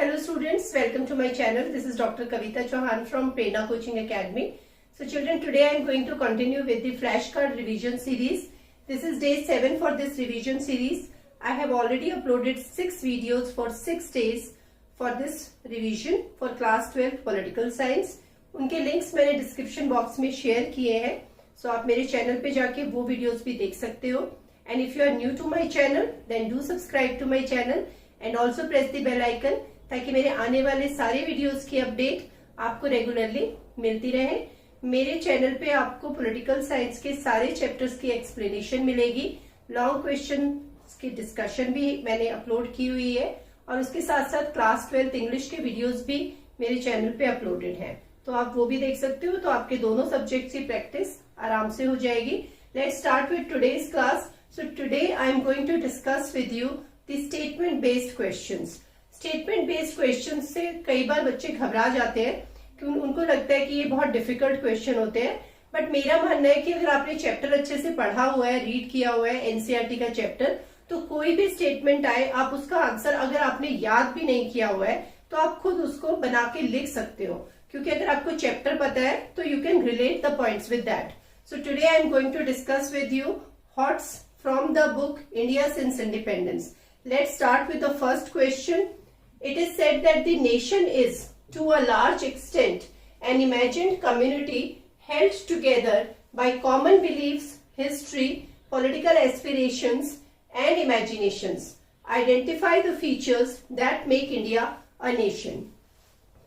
Hello students, welcome to my channel. This is Dr. Kavita Chauhan from Prerna Coaching Academy. So children, today I am going to continue with the flashcard revision series. This is day 7 for this revision series. I have already uploaded 6 videos for 6 days for this revision for class 12 political science. उनके links मैंने description box में share किए हैं. सो आप मेरे channel पे जाके वो वीडियोस भी देख सकते हो. And if you are new to my channel then do subscribe to my channel and also press the bell icon ताकि मेरे आने वाले सारे वीडियोस की अपडेट आपको रेगुलरली मिलती रहे. मेरे चैनल पे आपको पॉलिटिकल साइंस के सारे चैप्टर्स की एक्सप्लेनेशन मिलेगी. लॉन्ग क्वेश्चन की डिस्कशन भी मैंने अपलोड की हुई है और उसके साथ साथ क्लास 12 इंग्लिश के वीडियोस भी मेरे चैनल पे अपलोडेड हैं, तो आप वो भी देख सकते हो. तो आपके दोनों सब्जेक्ट्स की प्रैक्टिस आराम से हो जाएगी. Let's start with today's class. So today I am going to discuss with you the statement based questions. Statement based question से कई बार बच्चे घबरा जाते हैं क्योंकि उनको लगता है कि ये बहुत डिफिकल्ट क्वेश्चन होते हैं. बट मेरा मानना है कि अगर आपने चैप्टर अच्छे से पढ़ा हुआ है, रीड किया हुआ है एनसीईआरटी का चैप्टर, तो कोई भी स्टेटमेंट आए आप उसका आंसर अगर आपने याद भी नहीं किया हुआ है तो आप खुद उसको बना के लिख सकते हो, क्योंकि अगर आपको चैप्टर पता है तो you can relate the points with that. So today I am going to discuss with you thoughts from the book India since independence. Let's start with the first question. It is said that the nation is, to a large extent, an imagined community held together by common beliefs, history, political aspirations, and imaginations. Identify the features that make India a nation.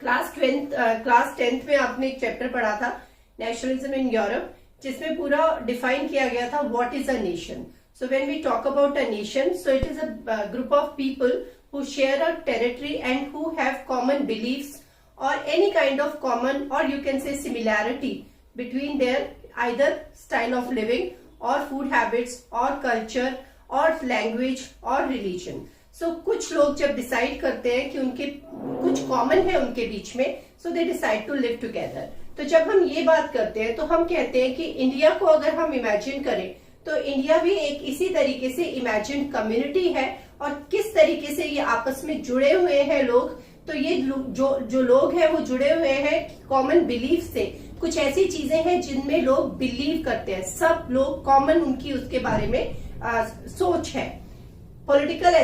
Class 10th में आपने एक chapter पढ़ा था nationalism in Europe, जिसमें पूरा define किया गया था what is a nation. So when we talk about a nation, so it is a group of people who share a territory and who have common beliefs or any kind of common, or you can say similarity between their either style of living or food habits or culture or language or religion. So कुछ लोग जब decide करते हैं कि उनके कुछ common है उनके बीच में, so they decide to live together. तो जब हम ये बात करते हैं तो हम कहते हैं कि इंडिया को अगर हम इमेजिन करें तो इंडिया भी एक इसी तरीके से इमेजिन कम्युनिटी है. और किस तरीके से ये आपस में जुड़े हुए हैं लोग, तो ये जो लोग हैं वो जुड़े हुए हैं कॉमन बिलीफ से. कुछ ऐसी चीजें हैं जिनमें लोग बिलीव करते हैं, सब लोग कॉमन उनकी उसके बारे में सोच है. पॉलिटिकल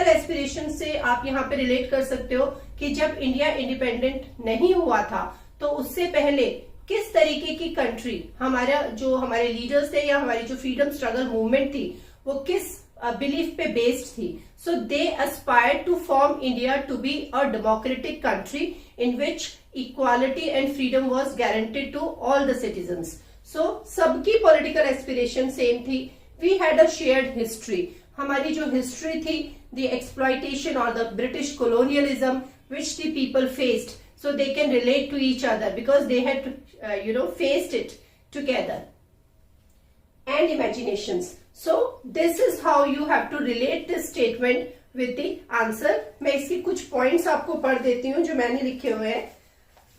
एस्पिरेशन से आप यहाँ पे रिलेट कर सकते हो कि जब इंडिया इंडिपेंडेंट नहीं हुआ था तो उससे पहले किस तरीके की कंट्री हमारे लीडर्स थे या हमारी जो फ्रीडम स्ट्रगल मूवमेंट थी वो किस बिलीफ पे बेस्ड थी. So they aspired to form India to be a democratic country in which equality and freedom was guaranteed to all the citizens. So सबकी पॉलिटिकल एस्पिरेशन सेम थी. We had a shared history. हमारी जो history थी, the exploitation और the British colonialism which the people faced, so they can relate to each other because they had faced it together. And imaginations. So this is how you have to relate this statement with the answer. मैं इसकी कुछ points आपको पढ़ देती हूँ जो मैंने लिखे हुए हैं.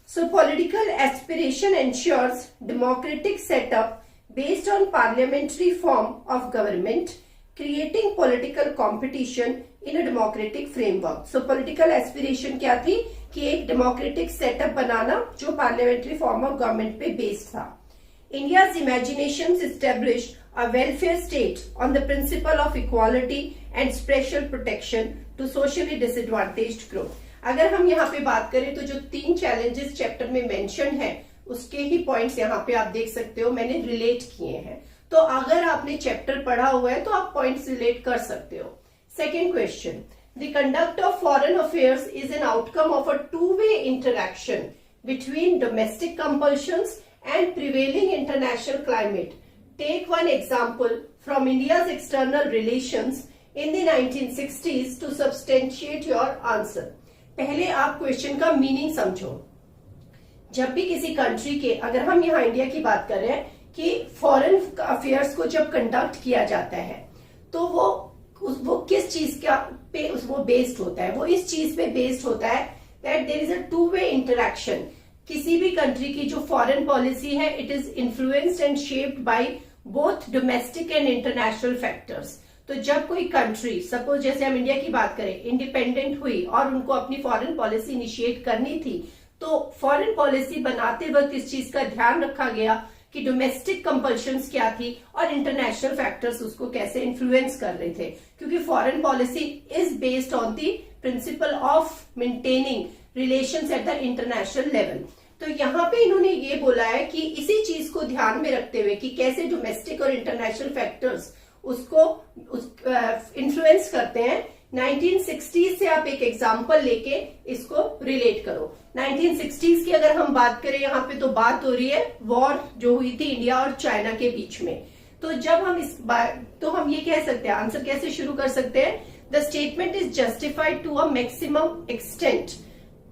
So political aspiration ensures democratic setup based on parliamentary form of government, creating political competition in a democratic framework. So political aspiration क्या थी कि एक डेमोक्रेटिक सेटअप बनाना जो पार्लियामेंट्री फॉर्म ऑफ गवर्नमेंट पे बेस्ड था. India's imaginations established a welfare state on the principle of equality and special protection to socially disadvantaged group. अगर हम यहाँ पे बात करें तो जो 3 चैलेंजेस चैप्टर में मेंशन है उसके ही पॉइंट्स यहाँ पे आप देख सकते हो, मैंने रिलेट किए हैं. तो अगर आपने चैप्टर पढ़ा हुआ है तो आप पॉइंट्स रिलेट कर सकते हो. Second question. The conduct of foreign affairs is an outcome of a two-way interaction between domestic compulsions and prevailing international climate. Take one example from India's external relations in the 1960s to substantiate your answer. पहले आप question का meaning समझो. जब भी किसी country के, अगर हम यहाँ इंडिया की बात कर रहे हैं कि फॉरेन अफेयर्स को जब कंडक्ट किया जाता है तो वो किस चीज का पे वो बेस्ड होता है, वो इस चीज पे बेस्ड होता है that there is a two way interaction. किसी भी कंट्री की जो फॉरेन पॉलिसी है it is influenced and shaped by both domestic and international factors. तो जब कोई कंट्री, सपोज जैसे हम इंडिया की बात करें, इंडिपेंडेंट हुई और उनको अपनी फॉरेन पॉलिसी इनिशिएट करनी थी, तो फॉरेन पॉलिसी बनाते वक्त इस चीज का ध्यान रखा गया कि डोमेस्टिक कंपल्शंस क्या थी और इंटरनेशनल फैक्टर्स उसको कैसे इन्फ्लुएंस कर रहे थे, क्योंकि foreign policy is based on the principle of maintaining relations at the international level. तो यहाँ पे इन्होंने ये बोला है कि इसी चीज को ध्यान में रखते हुए कि कैसे डोमेस्टिक और इंटरनेशनल फैक्टर्स उसको इन्फ्लुएंस करते हैं, 1960s से आप एक एग्जांपल लेके इसको रिलेट करो। 1960s की अगर हम बात करें, यहाँ पे तो बात हो रही है वॉर जो हुई थी इंडिया और चाइना के बीच में। तो जब हम तो हम ये कह सकते हैं, आंसर कैसे शुरू कर सकते हैं, the statement is justified to a maximum extent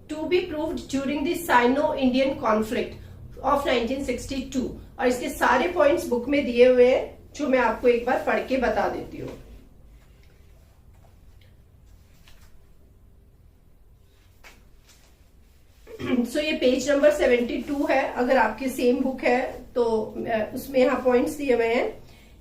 to be proved during the Sino Indian conflict of 1962। और इसके सारे पॉइंट्स बुक में दिए हुए हैं, जो मैं आपको एक बार पढ़ के बता देती हूँ। सो ये पेज नंबर 72 है, अगर आपके सेम बुक है तो उसमें यहाँ पॉइंट्स दिए हुए हैं।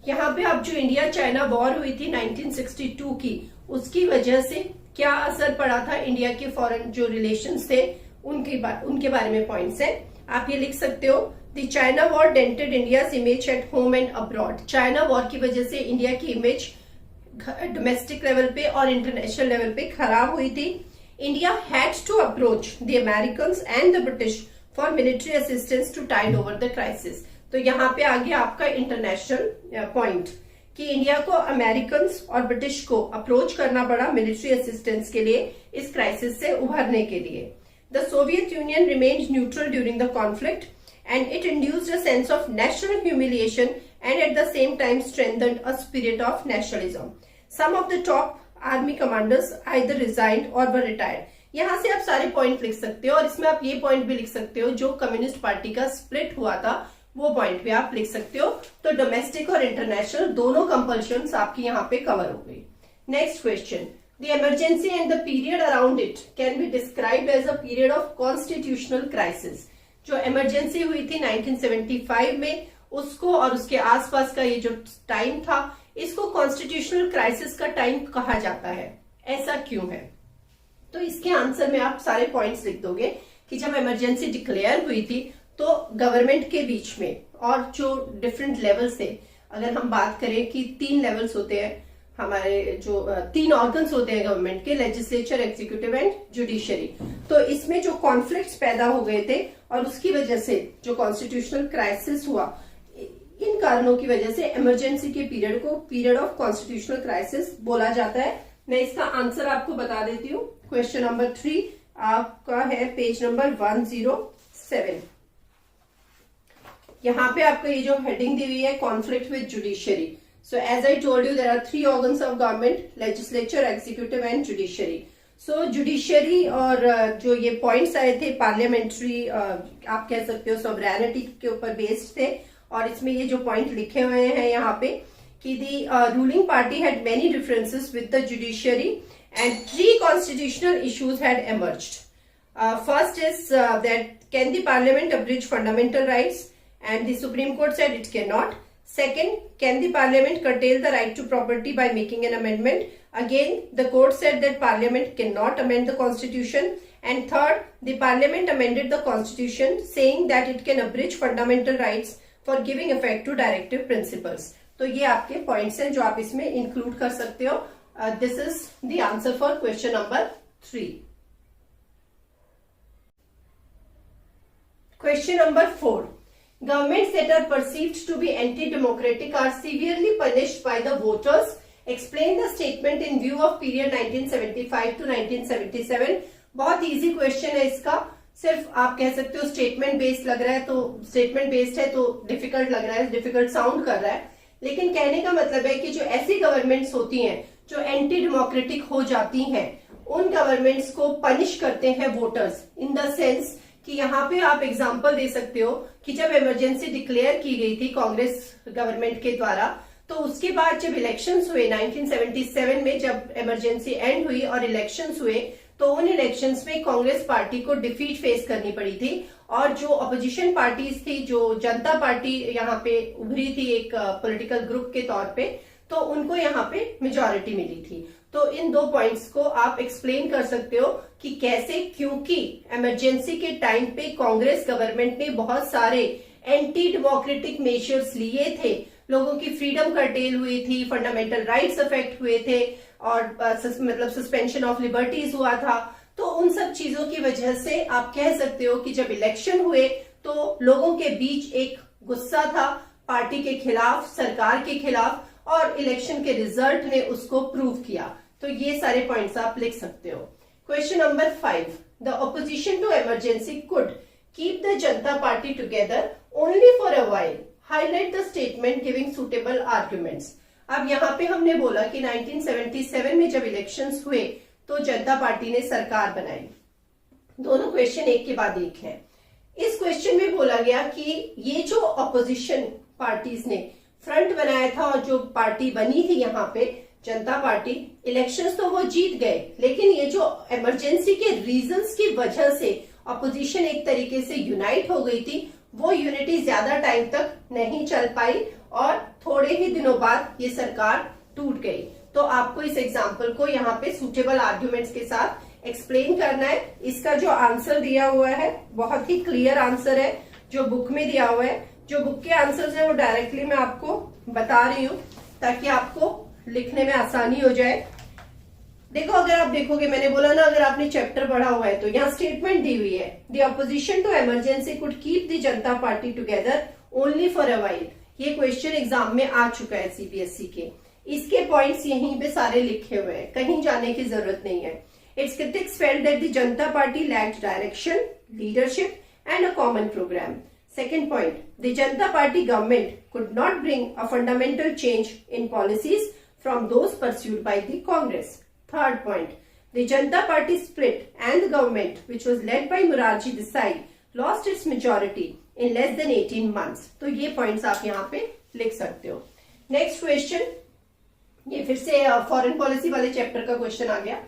यहाँ पे अब जो इंडिया चाइना वॉर हुई थी 1962 की, उसकी वजह से क्या असर पड़ा था इंडिया के फॉरेन जो रिलेशंस थे उनके बारे में पॉइंट्स है। आप ये लिख सकते हो, the China war dented India's image at home and abroad. China war की वजह से इंडिया की इमेज डोमेस्टिक लेवल पे और इंटरनेशनल लेवल पे खराब हुई थी। India had to approach the Americans and the British for military assistance to tide over the crisis। तो यहाँ पे आ गया आपका इंटरनेशनल पॉइंट कि इंडिया को अमेरिकन और ब्रिटिश को अप्रोच करना पड़ा मिलिट्री असिस्टेंस के लिए इस क्राइसिस से उभरने के लिए। The Soviet Union remained neutral during the conflict and it induced a sense of national humiliation and at the same time strengthened a spirit of nationalism. Some of the top army commanders either resigned or were retired. यहाँ से आप सारे point लिख सकते हो और इसमें आप ये पॉइंट भी लिख सकते हो जो कम्युनिस्ट पार्टी का स्प्लिट हुआ था, वो पॉइंट भी आप लिख सकते हो। तो डोमेस्टिक और इंटरनेशनल दोनों कंपल्शंस आपकी यहाँ पे कवर हो गई। Next question, the emergency and the period around it can be described as a period of constitutional crisis. जो इमरजेंसी हुई थी 1975 में, उसको और उसके आसपास का ये जो टाइम था, इसको कॉन्स्टिट्यूशनल क्राइसिस का टाइम कहा जाता है। ऐसा क्यों है? तो इसके आंसर में आप सारे पॉइंट्स लिख दोगे कि जब इमरजेंसी डिक्लेयर हुई थी तो गवर्नमेंट के बीच में और जो डिफरेंट लेवल्स थे, अगर हम बात करें कि 3 लेवल्स होते हैं हमारे, जो 3 ऑर्गन्स होते हैं गवर्नमेंट के, लेजिस्लेचर, एग्जीक्यूटिव एंड जुडिशरी। तो इसमें जो कॉन्फ्लिक्ट्स पैदा हो गए थे और उसकी वजह से जो कॉन्स्टिट्यूशनल क्राइसिस हुआ, इन कारणों की वजह से इमरजेंसी के पीरियड को पीरियड ऑफ कॉन्स्टिट्यूशनल क्राइसिस बोला जाता है। मैं इसका आंसर आपको बता देती हूँ। क्वेश्चन नंबर 3 आपका है पेज नंबर 107। यहाँ पे आपका ये जो हेडिंग दी हुई है, conflict with judiciary. So as I told you there are 3 organs of government, legislature, executive and judiciary. So judiciary और जो ये पॉइंट्स आए थे पार्लियामेंट्री, आप कह सकते हो सॉवरेनिटी के ऊपर बेस्ड थे। और इसमें ये जो पॉइंट लिखे हुए हैं यहाँ पे कि the ruling party had many differences with the judiciary and 3 constitutional issues had emerged. First is that can the parliament abridge fundamental rights and the supreme court said it cannot. Second, can the parliament curtail the right to property by making an amendment? Again, the court said that parliament cannot amend the constitution. And third, the parliament amended the constitution saying that it can abridge fundamental rights for giving effect to directive principles. तो ये आपके points हैं जो आप इसमें include कर सकते हो। This is the answer for question number 3. Question number 4. Governments that are perceived to be anti-democratic are severely punished by the voters. Explain the statement in view of period 1975 to 1977. बहुत easy question है इसका, सिर्फ आप कह सकते हो statement based लग रहा है, तो स्टेटमेंट बेस्ड है तो डिफिकल्ट लग रहा है, डिफिकल्ट साउंड कर रहा है, लेकिन कहने का मतलब है कि जो ऐसी गवर्नमेंट्स होती हैं जो एंटी डेमोक्रेटिक हो जाती हैं, उन गवर्नमेंट्स को पनिश करते हैं वोटर्स, इन द सेंस कि यहाँ पे आप एग्जांपल दे सकते हो कि जब इमरजेंसी डिक्लेयर की गई थी कांग्रेस गवर्नमेंट के द्वारा, तो उसके बाद जब इलेक्शंस हुए 1977 में, जब इमरजेंसी एंड हुई और इलेक्शंस हुए, तो उन इलेक्शंस में कांग्रेस पार्टी को डिफीट फेस करनी पड़ी थी। और जो अपोजिशन पार्टीज थी, जो जनता पार्टी यहाँ पे उभरी थी एक पॉलिटिकल ग्रुप के तौर पे, तो उनको यहाँ पे मेजॉरिटी मिली थी। तो इन 2 पॉइंट्स को आप एक्सप्लेन कर सकते हो कि कैसे, क्योंकि इमरजेंसी के टाइम पे कांग्रेस गवर्नमेंट ने बहुत सारे एंटी डेमोक्रेटिक मेजर्स लिए थे, लोगों की फ्रीडम कर्टेल हुई थी, फंडामेंटल राइट्स अफेक्ट हुए थे और मतलब सस्पेंशन ऑफ लिबर्टीज हुआ था। तो उन सब चीजों की वजह से आप कह सकते हो कि जब इलेक्शन हुए तो लोगों के बीच एक गुस्सा था पार्टी के खिलाफ, सरकार के खिलाफ, और इलेक्शन के रिजल्ट ने उसको प्रूव किया। तो ये सारे पॉइंट्स आप लिख सकते हो। Question number 5, the opposition to emergency could keep the Janata party together only for a while, highlight the statement giving suitable arguments. अब यहाँ पे हमने बोला कि 1977 में जब इलेक्शंस हुए तो जनता पार्टी ने सरकार बनाई। दोनों क्वेश्चन एक के बाद एक हैं। इस क्वेश्चन में बोला गया कि ये जो ऑपोजिशन पार्टीज ने फ्रंट बनाया था और जो पार्टी बनी थी यहाँ पे जनता पार्टी, इलेक्शंस तो वो जीत गए, लेकिन ये जो इमरजेंसी के रीजंस की वजह से ऑपोजिशन एक तरीके से यूनाइट हो गई थी, वो यूनिटी ज्यादा टाइम तक नहीं चल पाई और थोड़े ही दिनों बाद ये सरकार टूट गई। तो आपको इस एग्जाम्पल को यहाँ पे सुटेबल आर्ग्यूमेंट्स के साथ एक्सप्लेन करना है। इसका जो आंसर दिया हुआ है बहुत ही क्लियर आंसर है जो बुक में दिया हुआ है। जो बुक के आंसर्स है वो डायरेक्टली मैं आपको बता रही हूँ ताकि आपको लिखने में आसानी हो जाए। देखो, अगर आप देखोगे, मैंने बोला ना अगर आपने चैप्टर पढ़ा हुआ है तो यहाँ स्टेटमेंट दी हुई है, the opposition to emergency could keep the Janata party together only for a while. ये क्वेश्चन एग्जाम में आ चुका है सीबीएसई के। इसके पॉइंट्स यहीं पे सारे लिखे हुए हैं, कहीं जाने की जरूरत नहीं है। Its critics felt that the Janata party lacked direction, leadership and a common programme. Second point, the Janata Party government could not bring a fundamental change in policies from those pursued by the Congress. Third point, the Janata Party split and the government, which was led by Morarji Desai, lost its majority in less than 18 months. तो ये points आप यहाँ पे लिख सकते हो। Next question, ये फिर से foreign policy वाले chapter का question आ गया।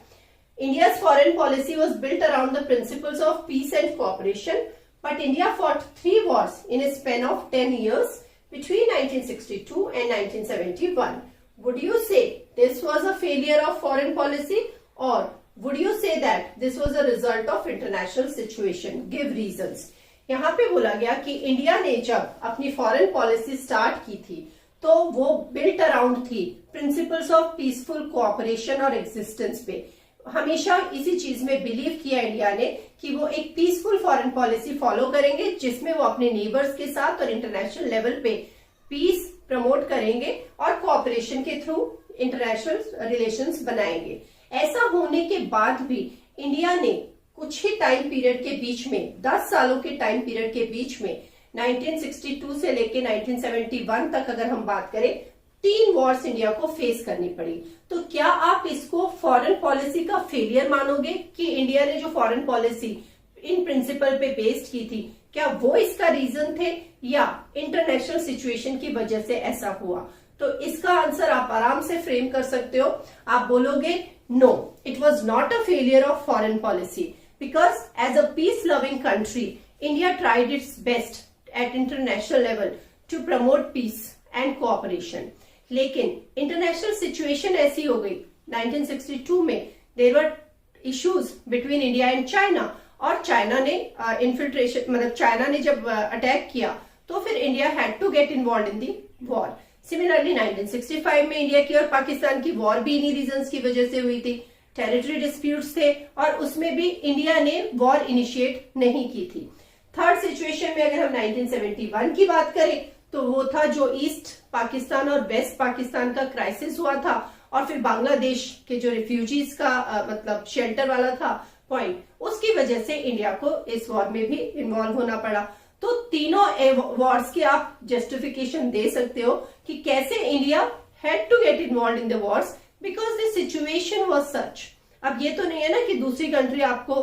India's foreign policy was built around the principles of peace and cooperation. But India fought 3 wars in a span of 10 years between 1962 and 1971. Would you say this was a failure of foreign policy, or would you say that this was a result of international situation? Give reasons. यहाँ पे बोला गया कि India ने जब अपनी foreign policy start की थी तो वो बिल्ट अराउंड थी प्रिंसिपल्स ऑफ पीसफुल कोऑपरेशन और एग्जिस्टेंस पे। हमेशा इसी चीज में बिलीव किया इंडिया ने कि वो एक पीसफुल फॉरेन पॉलिसी फॉलो करेंगे जिसमें वो अपने नेबर्स के साथ और इंटरनेशनल लेवल पे पीस प्रमोट करेंगे और कोऑपरेशन के थ्रू इंटरनेशनल रिलेशंस बनाएंगे। ऐसा होने के बाद भी इंडिया ने कुछ ही टाइम पीरियड के बीच में, 10 सालों के टाइम पीरियड के बीच में 1962 से लेके 1971 तक अगर हम बात करें, 3 वॉर्स इंडिया को फेस करनी पड़ी। तो क्या आप इसको फॉरेन पॉलिसी का फेलियर मानोगे कि इंडिया ने जो फॉरेन पॉलिसी इन प्रिंसिपल पे बेस्ड की थी, क्या वो इसका रीजन थे या इंटरनेशनल सिचुएशन की वजह से ऐसा हुआ? तो इसका आंसर आप आराम से फ्रेम कर सकते हो। आप बोलोगे no, it was not a failure of foreign policy because as a peace loving country India tried its best at international level to promote peace and cooperation. लेकिन इंटरनेशनल सिचुएशन ऐसी हो गई 1962 में, there were issues between India and China, और China ने infiltration मतलब China ने जब अटैक किया तो फिर India had to get involve in the war. Similarly 1965 में इंडिया की और पाकिस्तान की वॉर भी इन्हीं रीजंस की वजह से हुई थी। टेरिटरी डिस्प्यूट्स थे और उसमें भी इंडिया ने वॉर इनिशिएट नहीं की थी। थर्ड सिचुएशन में अगर हम 1971 की बात करें तो वो था जो ईस्ट पाकिस्तान और वेस्ट पाकिस्तान का क्राइसिस हुआ था और फिर बांग्लादेश के जो रिफ्यूजीज का मतलब शेल्टर वाला था पॉइंट, उसकी वजह से इंडिया को इस वॉर में भी इन्वॉल्व होना पड़ा। तो तीनों वॉर्स की आप जस्टिफिकेशन दे सकते हो कि कैसे India had to get involve in the wars because the situation was such. अब ये तो नहीं है ना कि दूसरी कंट्री आपको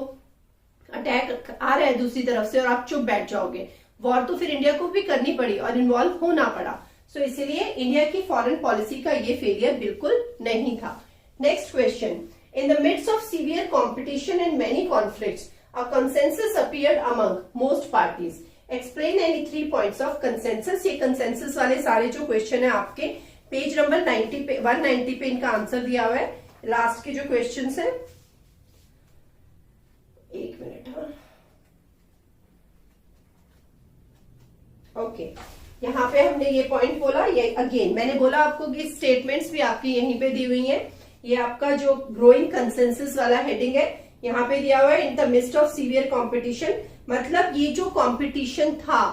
अटैक आ रहा है दूसरी तरफ से और आप चुप बैठ जाओगे। वॉर तो फिर इंडिया को भी करनी पड़ी और इन्वॉल्व होना पड़ा। सो इसीलिए इंडिया की फॉरेन पॉलिसी का ये फेलियर बिल्कुल नहीं था। Next question, in the midst of severe competition and many conflicts a consensus appeared among most parties. Explain any 3 points of consensus. ये कंसेंसस वाले सारे जो क्वेश्चन है आपके पेज नंबर 90 पे 190 पे इनका आंसर दिया हुआ है। लास्ट के जो क्वेश्चन है, एक मिनट, हाँ, ओके, यहाँ पे हमने ये पॉइंट बोला, ये अगेन मैंने बोला आपको कि स्टेटमेंट्स भी आपकी यहीं पे दी हुई हैं। ये आपका जो ग्रोइंग कंसेंसस वाला हेडिंग है यहाँ पे दिया हुआ है, in the mist of severe competition, मतलब ये जो कंपटीशन था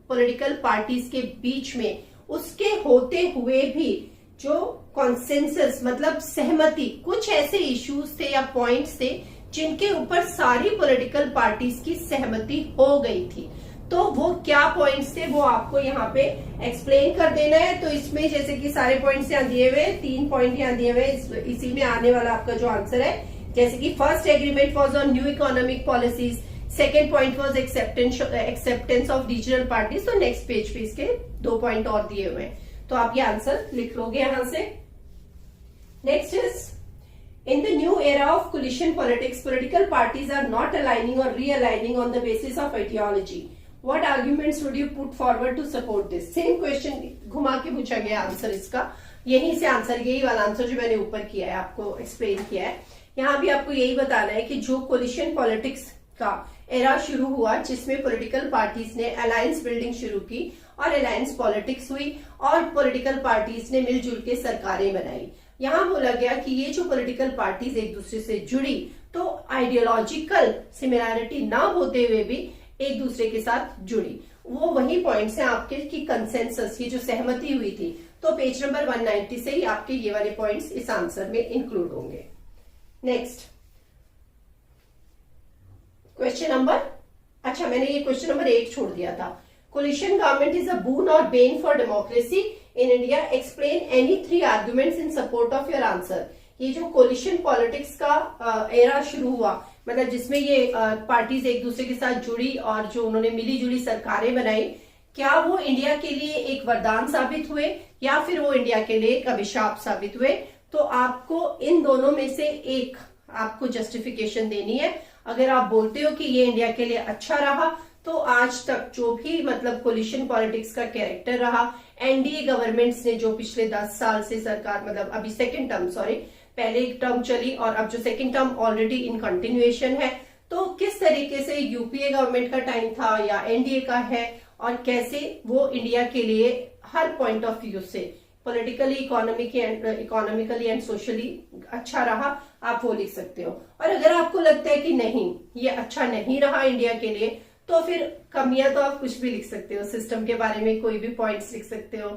पॉलिटिकल पार्टीज के बीच में, उसके होते हुए भी जो कॉन्सेंसस मतलब सहमति, कुछ ऐसे इश्यूज थे या पॉइंट्स थे जिनके ऊपर सारी पॉलिटिकल पार्टीज की सहमति हो गई थी। तो वो क्या पॉइंट्स थे वो आपको यहाँ पे एक्सप्लेन कर देना है। तो इसमें जैसे कि सारे पॉइंट्स यहाँ दिए हुए, 3 पॉइंट यहाँ दिए हुए, इसी में आने वाला आपका जो आंसर है, जैसे कि first agreement was on new economic policies, second point was acceptance of regional parties. तो नेक्स्ट पेज पे इसके 2 पॉइंट और दिए हुए हैं, तो आप ये आंसर लिख लोगे यहां से। Next is in the new era of coalition politics, political parties are not aligning or realigning on the basis of ideology. What arguments would you put forward to support this? Same question घुमा के पूछा गया answer इसका, यहीं से answer, यही वाला answer जो मैंने ऊपर किया है आपको एक्सप्लेन किया है। यहाँ भी आपको यही बताना है कि जो कोलिशन पॉलिटिक्स का एरा शुरू हुआ, जिसमें पॉलिटिकल पार्टीज ने अलायंस बिल्डिंग शुरू की और अलायंस पॉलिटिक्स हुई और पॉलिटिकल पार्टीज ने मिलजुल के सरकारें बनाई। यहाँ बोला गया कि ये जो पॉलिटिकल पार्टीज एक दूसरे से जुड़ी तो आइडियोलॉजिकल सिमिलैरिटी ना होते हुए भी एक दूसरे के साथ जुड़ी। वो वही पॉइंट्स हैं आपके कि कंसेंसस, ये जो सहमति हुई थी। तो पेज नंबर 190 से ही आपके ये वाले पॉइंट्स इस आंसर में इंक्लूड होंगे। नेक्स्ट क्वेश्चन नंबर, अच्छा मैंने ये क्वेश्चन नंबर 1 छोड़ दिया था। कोलिशन गवर्नमेंट इज अ बून और Ben for democracy in India, explain any 3 arguments in support of your answer. ये जो कोलिशन पॉलिटिक्स का एरा शुरू हुआ, मतलब जिसमें ये पार्टीज एक दूसरे के साथ जुड़ी और जो उन्होंने मिली जुली सरकारें बनाई, क्या वो इंडिया के लिए एक वरदान साबित हुए या फिर वो इंडिया के लिए एक अभिशाप साबित हुए? तो आपको इन दोनों में से एक आपको जस्टिफिकेशन देनी है। अगर आप बोलते हो कि ये इंडिया के लिए अच्छा रहा, तो आज तक जो भी मतलब कोलिशन पॉलिटिक्स का कैरेक्टर रहा, एनडीए गवर्नमेंट्स ने जो पिछले 10 साल से सरकार, मतलब अभी सेकेंड टर्म, सॉरी पहले एक टर्म चली और अब जो second term already in continuation है, तो किस तरीके से यूपीए गवर्नमेंट का टाइम था या एनडीए का है और कैसे वो इंडिया के लिए हर पॉइंट ऑफ व्यू से पॉलिटिकली, इकोनॉमिकली एंड सोशली अच्छा रहा, आप वो लिख सकते हो। और अगर आपको लगता है कि नहीं ये अच्छा नहीं रहा इंडिया के लिए, तो फिर कमियां तो आप कुछ भी लिख सकते हो, सिस्टम के बारे में कोई भी पॉइंट्स लिख सकते हो।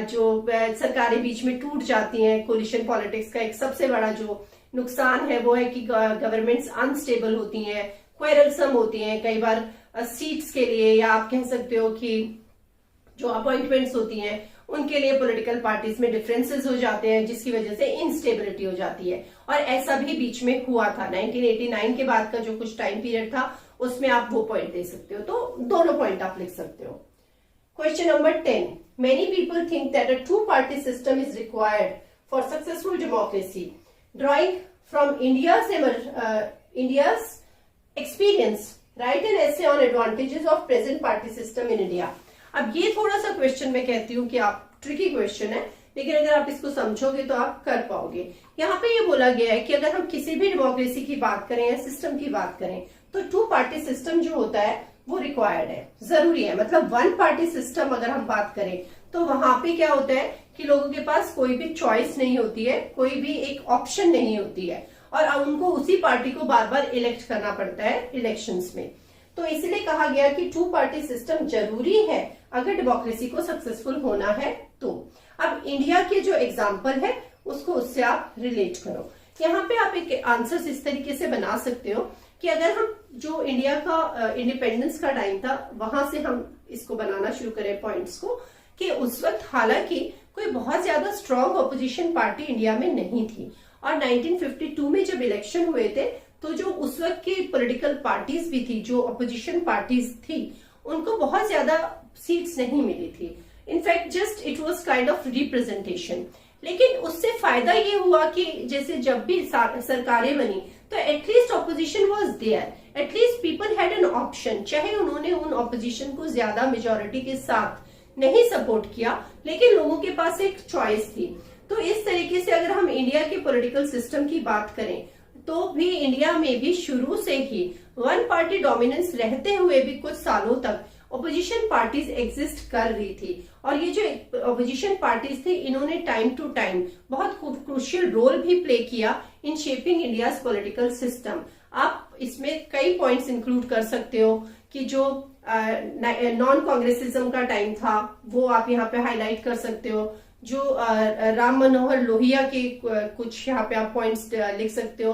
जो सरकारें बीच में टूट जाती हैं, कोलिशन पॉलिटिक्स का एक सबसे बड़ा जो नुकसान है वो है कि गवर्नमेंट्स अनस्टेबल होती हैं, क्वेरलसम होती हैं, कई बार सीट्स के लिए, या आप कह सकते हो कि जो अपॉइंटमेंट्स होती हैं उनके लिए पॉलिटिकल पार्टीज में डिफरेंसेस हो जाते हैं, जिसकी वजह से इनस्टेबिलिटी हो जाती है। और ऐसा भी बीच में हुआ था 1989 के बाद का जो कुछ टाइम पीरियड था, उसमें आप वो पॉइंट दे सकते हो। तो दोनों पॉइंट आप लिख सकते हो। Question number 10, many people think that a two-party system is required for successful democracy. Drawing from India's experience, write an essay on advantages of present party system in India. अब ये थोड़ा सा क्वेश्चन मैं कहती हूँ कि आप ट्रिकी क्वेश्चन है, लेकिन अगर आप इसको समझोगे तो आप कर पाओगे। यहाँ पे ये बोला गया है कि अगर हम किसी भी डेमोक्रेसी की बात करें या सिस्टम की बात करें, तो 2 पार्टी सिस्टम जो होता है वो रिक्वायर्ड है, जरूरी है। मतलब 1 पार्टी सिस्टम अगर हम बात करें तो वहां पे क्या होता है कि लोगों के पास कोई भी चॉइस नहीं होती है, कोई भी एक ऑप्शन नहीं होती है, और उनको उसी पार्टी को बार बार इलेक्ट करना पड़ता है इलेक्शंस में। तो इसलिए कहा गया कि 2 पार्टी सिस्टम जरूरी है अगर डेमोक्रेसी को सक्सेसफुल होना है तो। अब इंडिया के जो एग्जाम्पल है उसको उससे आप रिलेट करो। यहाँ पे आप एक आंसर इस तरीके से बना सकते हो कि अगर हम जो इंडिया का इंडिपेंडेंस का टाइम था वहां से हम इसको बनाना शुरू करें पॉइंट्स को, कि उस वक्त हालांकि कोई बहुत ज्यादा स्ट्रांग ऑपोजिशन पार्टी इंडिया में नहीं थी, और 1952 में जब इलेक्शन हुए थे तो जो उस वक्त की पॉलिटिकल पार्टीज भी थी, जो अपोजिशन पार्टीज थी, उनको बहुत ज्यादा सीट्स नहीं मिली थी। In fact just it was kind of representation. लेकिन उससे फायदा ये हुआ कि जैसे जब भी सरकारें बनी तो at least opposition was there, at least people had an option, चाहे उन्होंने उन ऑपोजिशन को ज्यादा मेजोरिटी के साथ नहीं सपोर्ट किया, लेकिन लोगों के पास एक चॉइस थी। तो इस तरीके से अगर हम इंडिया के पॉलिटिकल सिस्टम की बात करें तो भी इंडिया में भी शुरू से ही वन पार्टी डोमिनेंस रहते हुए भी कुछ सालों तक ऑपोजिशन पार्टीज एग्जिस्ट कर रही थी। और ये जो ऑपोजिशन पार्टीज थी, इन्होंने टाइम टू टाइम बहुत क्रूशियल रोल भी प्ले किया in shaping India's political system. आप इसमें कई पॉइंट्स इंक्लूड कर सकते हो कि जो नॉन कांग्रेसिज्म का टाइम था वो आप यहाँ पे हाईलाइट कर सकते हो, जो राम मनोहर लोहिया के कुछ यहाँ पे आप पॉइंट्स लिख सकते हो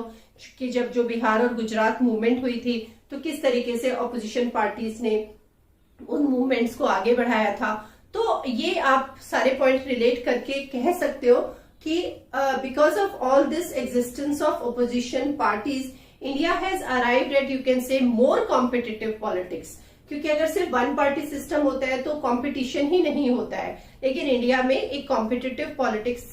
कि जब जो बिहार और गुजरात मूवमेंट हुई थी तो किस तरीके से ऑपोजिशन पार्टीज ने उन मूवमेंट्स को आगे बढ़ाया था। तो ये आप सारे पॉइंट रिलेट करके कह सकते हो कि because of all this existence of opposition parties, India has arrived at, you can say, more competitive politics. क्योंकि अगर सिर्फ वन पार्टी सिस्टम होता है तो कंपटीशन ही नहीं होता है, लेकिन इंडिया में एक कॉम्पिटिटिव पॉलिटिक्स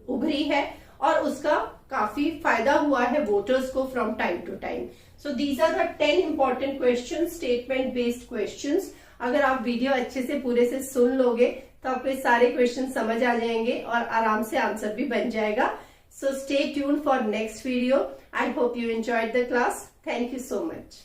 उभरी है और उसका काफी फायदा हुआ है वोटर्स को from time to time. So these are the 10 important question, statement based questions. अगर आप वीडियो अच्छे से पूरे से सुन लोगे तो आपको सारे क्वेश्चन समझ आ जाएंगे और आराम से आंसर भी बन जाएगा। So stay tuned for next video. I hope you enjoyed the class. Thank you so much.